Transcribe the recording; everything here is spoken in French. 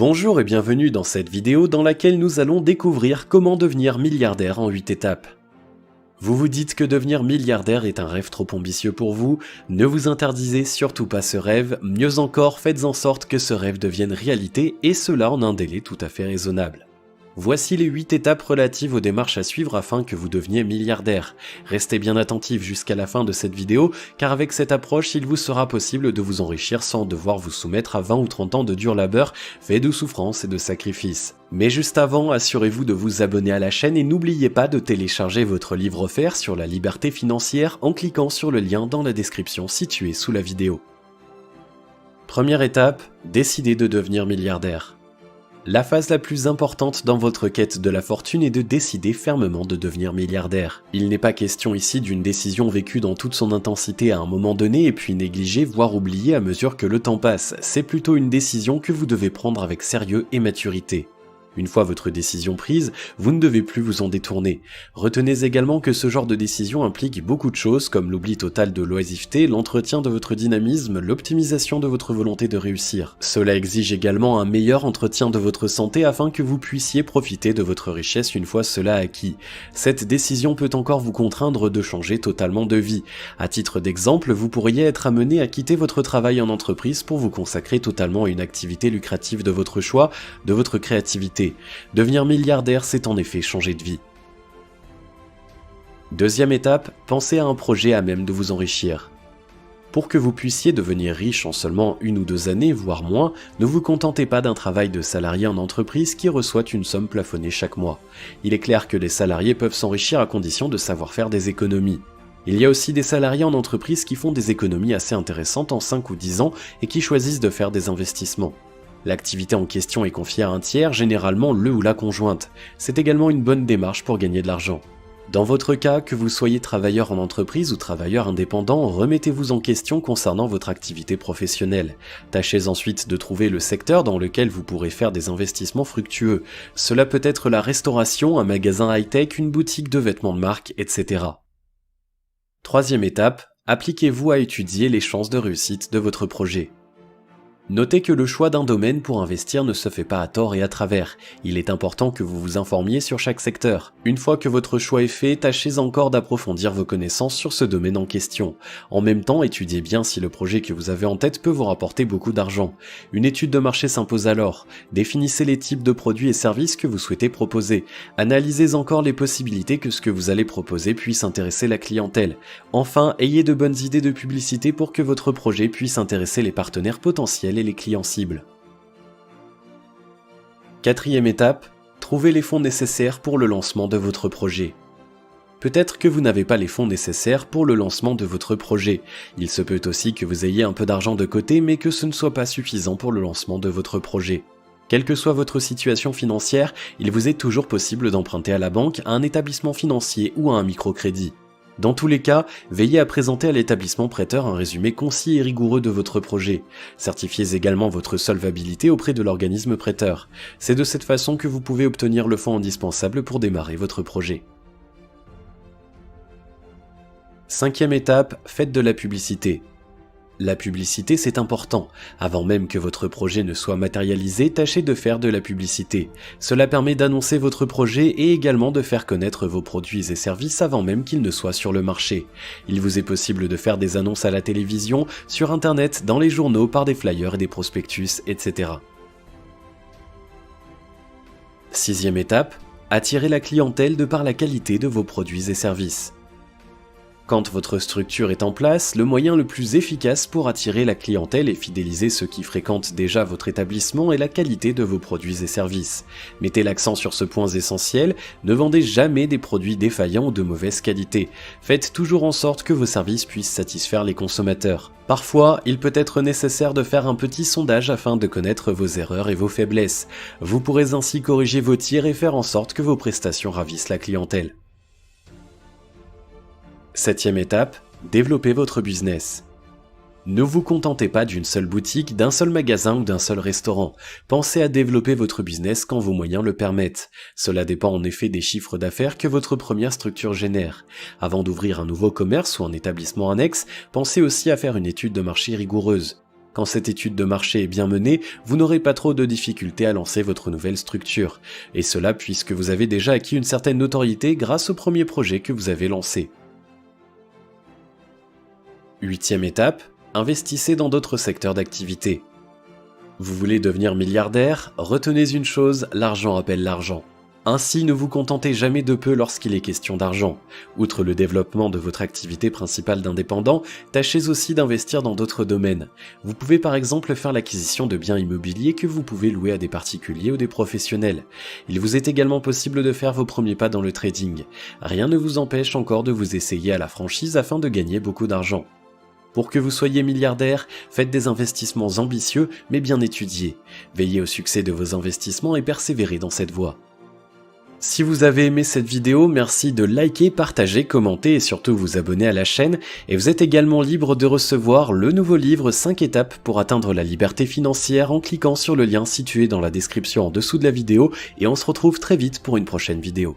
Bonjour et bienvenue dans cette vidéo dans laquelle nous allons découvrir comment devenir milliardaire en 8 étapes. Vous vous dites que devenir milliardaire est un rêve trop ambitieux pour vous? Ne vous interdisez surtout pas ce rêve, mieux encore faites en sorte que ce rêve devienne réalité et cela en un délai tout à fait raisonnable. Voici les 8 étapes relatives aux démarches à suivre afin que vous deveniez milliardaire. Restez bien attentifs jusqu'à la fin de cette vidéo, car avec cette approche, il vous sera possible de vous enrichir sans devoir vous soumettre à 20 ou 30 ans de dur labeur, fait de souffrance et de sacrifices. Mais juste avant, assurez-vous de vous abonner à la chaîne et n'oubliez pas de télécharger votre livre offert sur la liberté financière en cliquant sur le lien dans la description située sous la vidéo. Première étape, décidez de devenir milliardaire. La phase la plus importante dans votre quête de la fortune est de décider fermement de devenir milliardaire. Il n'est pas question ici d'une décision vécue dans toute son intensité à un moment donné et puis négligée voire oubliée à mesure que le temps passe. C'est plutôt une décision que vous devez prendre avec sérieux et maturité. Une fois votre décision prise, vous ne devez plus vous en détourner. Retenez également que ce genre de décision implique beaucoup de choses comme l'oubli total de l'oisiveté, l'entretien de votre dynamisme, l'optimisation de votre volonté de réussir. Cela exige également un meilleur entretien de votre santé afin que vous puissiez profiter de votre richesse une fois cela acquis. Cette décision peut encore vous contraindre de changer totalement de vie. À titre d'exemple, vous pourriez être amené à quitter votre travail en entreprise pour vous consacrer totalement à une activité lucrative de votre choix, de votre créativité. Devenir milliardaire, c'est en effet changer de vie. Deuxième étape, pensez à un projet à même de vous enrichir. Pour que vous puissiez devenir riche en seulement 1 ou 2 années, voire moins, ne vous contentez pas d'un travail de salarié en entreprise qui reçoit une somme plafonnée chaque mois. Il est clair que les salariés peuvent s'enrichir à condition de savoir faire des économies. Il y a aussi des salariés en entreprise qui font des économies assez intéressantes en 5 ou 10 ans et qui choisissent de faire des investissements. L'activité en question est confiée à un tiers, généralement le ou la conjointe. C'est également une bonne démarche pour gagner de l'argent. Dans votre cas, que vous soyez travailleur en entreprise ou travailleur indépendant, remettez-vous en question concernant votre activité professionnelle. Tâchez ensuite de trouver le secteur dans lequel vous pourrez faire des investissements fructueux. Cela peut être la restauration, un magasin high-tech, une boutique de vêtements de marque, etc. Troisième étape, appliquez-vous à étudier les chances de réussite de votre projet. Notez que le choix d'un domaine pour investir ne se fait pas à tort et à travers. Il est important que vous vous informiez sur chaque secteur. Une fois que votre choix est fait, tâchez encore d'approfondir vos connaissances sur ce domaine en question. En même temps, étudiez bien si le projet que vous avez en tête peut vous rapporter beaucoup d'argent. Une étude de marché s'impose alors. Définissez les types de produits et services que vous souhaitez proposer. Analysez encore les possibilités que ce que vous allez proposer puisse intéresser la clientèle. Enfin, ayez de bonnes idées de publicité pour que votre projet puisse intéresser les partenaires potentiels et les clients cibles. Quatrième étape, trouvez les fonds nécessaires pour le lancement de votre projet. Peut-être que vous n'avez pas les fonds nécessaires pour le lancement de votre projet. Il se peut aussi que vous ayez un peu d'argent de côté mais que ce ne soit pas suffisant pour le lancement de votre projet. Quelle que soit votre situation financière, il vous est toujours possible d'emprunter à la banque, à un établissement financier ou à un microcrédit. Dans tous les cas, veillez à présenter à l'établissement prêteur un résumé concis et rigoureux de votre projet. Certifiez également votre solvabilité auprès de l'organisme prêteur. C'est de cette façon que vous pouvez obtenir le fonds indispensable pour démarrer votre projet. Cinquième étape, faites de la publicité. La publicité, c'est important. Avant même que votre projet ne soit matérialisé, tâchez de faire de la publicité. Cela permet d'annoncer votre projet et également de faire connaître vos produits et services avant même qu'ils ne soient sur le marché. Il vous est possible de faire des annonces à la télévision, sur internet, dans les journaux, par des flyers et des prospectus, etc. Sixième étape, attirez la clientèle de par la qualité de vos produits et services. Quand votre structure est en place, le moyen le plus efficace pour attirer la clientèle et fidéliser ceux qui fréquentent déjà votre établissement est la qualité de vos produits et services. Mettez l'accent sur ce point essentiel, ne vendez jamais des produits défaillants ou de mauvaise qualité. Faites toujours en sorte que vos services puissent satisfaire les consommateurs. Parfois, il peut être nécessaire de faire un petit sondage afin de connaître vos erreurs et vos faiblesses. Vous pourrez ainsi corriger vos tirs et faire en sorte que vos prestations ravissent la clientèle. Septième étape, développez votre business. Ne vous contentez pas d'une seule boutique, d'un seul magasin ou d'un seul restaurant. Pensez à développer votre business quand vos moyens le permettent. Cela dépend en effet des chiffres d'affaires que votre première structure génère. Avant d'ouvrir un nouveau commerce ou un établissement annexe, pensez aussi à faire une étude de marché rigoureuse. Quand cette étude de marché est bien menée, vous n'aurez pas trop de difficultés à lancer votre nouvelle structure, et cela puisque vous avez déjà acquis une certaine notoriété grâce au premier projet que vous avez lancé. 8e étape, investissez dans d'autres secteurs d'activité. Vous voulez devenir milliardaire? Retenez une chose, l'argent appelle l'argent. Ainsi, ne vous contentez jamais de peu lorsqu'il est question d'argent. Outre le développement de votre activité principale d'indépendant, tâchez aussi d'investir dans d'autres domaines. Vous pouvez par exemple faire l'acquisition de biens immobiliers que vous pouvez louer à des particuliers ou des professionnels. Il vous est également possible de faire vos premiers pas dans le trading. Rien ne vous empêche encore de vous essayer à la franchise afin de gagner beaucoup d'argent. Pour que vous soyez milliardaire, faites des investissements ambitieux mais bien étudiés. Veillez au succès de vos investissements et persévérez dans cette voie. Si vous avez aimé cette vidéo, merci de liker, partager, commenter et surtout vous abonner à la chaîne. Et vous êtes également libre de recevoir le nouveau livre 5 étapes pour atteindre la liberté financière en cliquant sur le lien situé dans la description en dessous de la vidéo. Et on se retrouve très vite pour une prochaine vidéo.